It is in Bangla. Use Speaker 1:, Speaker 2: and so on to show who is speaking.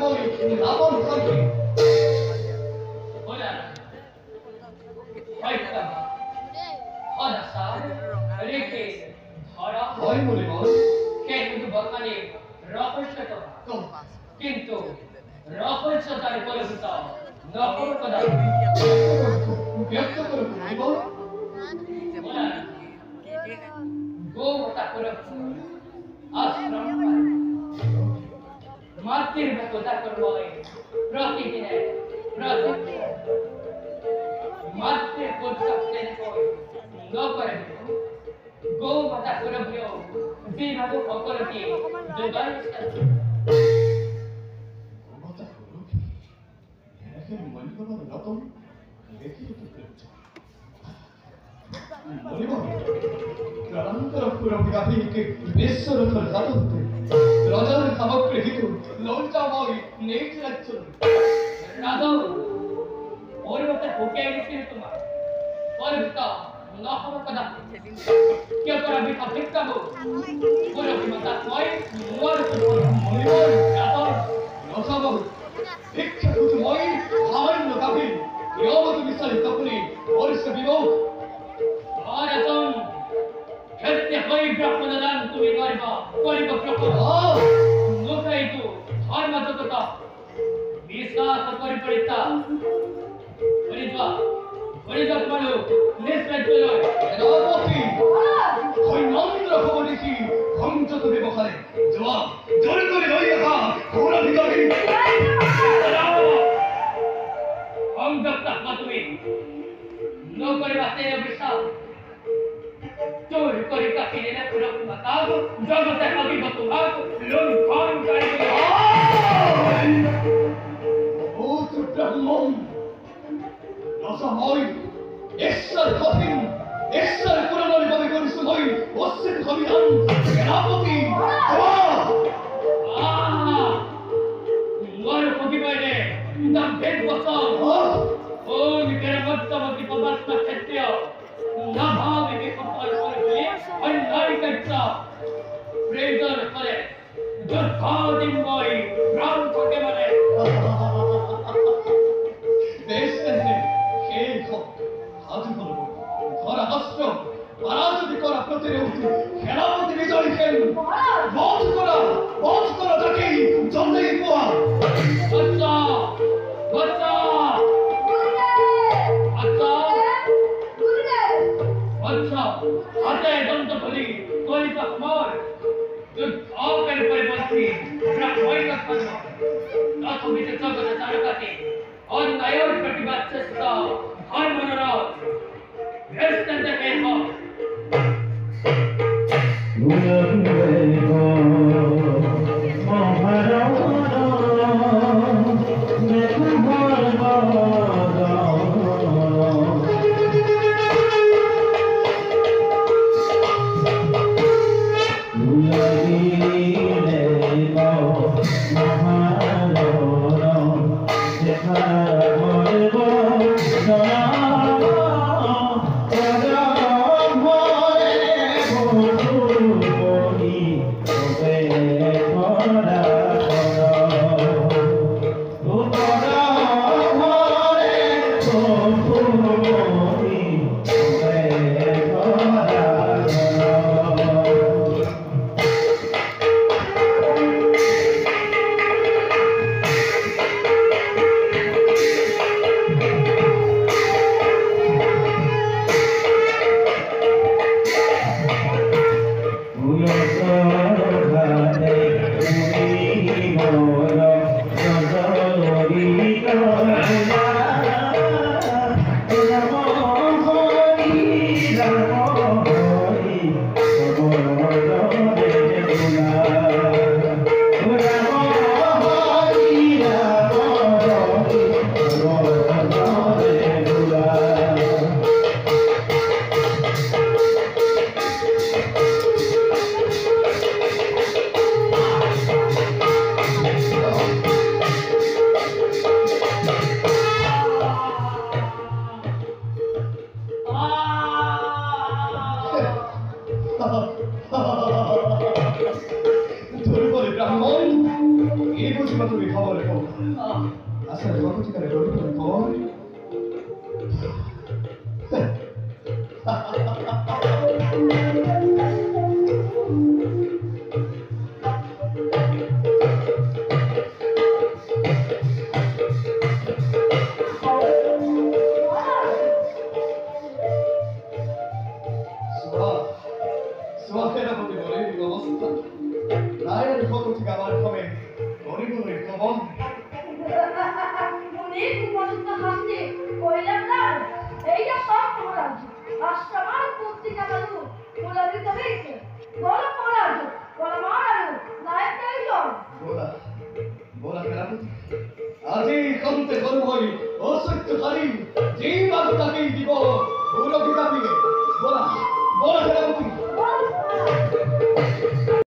Speaker 1: করি রাবণ থাকবে
Speaker 2: Hola. Hola. Hola, sir. Reke. Hola.
Speaker 1: ভয় বলে বল
Speaker 2: কে কিন্তু বর্তমানে রহস্য তো কিন্তু রহস্য তার পরিচিত নকল কথা
Speaker 1: ব্যক্ত করে বল
Speaker 2: গোটা করে আশ্রম মাতৃর মতো চাকর বলে প্রতিদিনে মাতৃর পোশাক চেনে করে নকরে গো মাতা করে দিও যেভাবে অকরকে যোগাই
Speaker 1: কথা হলো কি এখন মনিবন রতন দেখি তো মনিবন প্রাণান্তর পুরবিগাভীকে বেশ্বরথর জাতন্তে রজার সামগ্রী হিতু লৌচাময় নেই রাজ্য
Speaker 2: রাধব ওর মধ্যে হুকে গেছিল তোমার ওর ভিতর নহব কথা কে করা বিকা ভিক্ষাবো ওর অভিমতা কয় মোর
Speaker 1: মনিবন রাতন রসাবহ ভিক্ষা কুতুময় সামান্য গাভীর ইয়মত বিশাল তপনি বরিষ্ঠ বিভোগ
Speaker 2: আর এখন ক্ষেত্রে হই ব্রহ্মদান তুমি গর্ব করিব প্রকট লোকাইতু ধর্ম যতটা বিশ্বাস পরিপরিতা হরিদ্বা তোমালো নিশ্চয় চলো
Speaker 1: রামপতি ওই নন্দ্র খবর দেখি সংযত ব্যবহারে জবাব জোর করে রই রাখা ঘোরাধিকারী
Speaker 2: সংযত থাকবা তুমি নৌকরি বাঁচতে বিশ্বাস চোর করি কাকিনে না পুরো মাতাব জগতে কবি বতুভাগ লোন খান করি
Speaker 1: ভূত ব্রহ্মম রসময় ঈশ্বর কঠিন ঈশ্বর পুরনল ভাবে করিসময় অস্তিত অভিধান রামপতি জবাব
Speaker 2: মোর কবি বাইরে দাম ভেদ বসল ও নিকের মধ্যবর্তী পদার্থ ক্ষেত্রে না ভাবে বিপদ করে অন্যায় কার্য প্রেজর করে যথাদিনময় প্রাণ থাকে মানে
Speaker 1: বেশ তেমনি সেই হাজু হল ধরা অস্ত্র পরাজতি করা প্রতিরোধ সেনাপতি বিজয়ী খেল বধ করা তাকেই জন্মেই পোয়া
Speaker 2: বাচ্চা বাচ্চা বাচ্চা হাতে দন্ত ধরি তোরি পাকমর যুদ্ধের পরিবর্তে ব্রাহ্মণ কর্ম নাথবিতে জগতে তারকাতে অন্যায়ের প্রতিবাদ চেষ্টা ধর্মনরত ভেস্তান্তে হেম
Speaker 1: খবর খবর আচ্ছা কত ঠিকানে রঘুপতি খবর সেনাপতি বলে এই অবস্থা রায়ের খবর থেকে আমার খবর হরিবলের খবর
Speaker 3: অনেক উপযুক্ত হাসতে কইলাম না এইটা সব পড়াজ আশ্রমার পত্রিকা বালু পড়াবি তবে বড় পড়াজ বড় মারালু নায়ক নাইজন
Speaker 1: বলা বলা সেনাপতি আজি কমতে করু হই অসত্যকারী যে বাগ তাকেই দিব পুরো কিতাবিয়ে বলা বলা সেনাপতি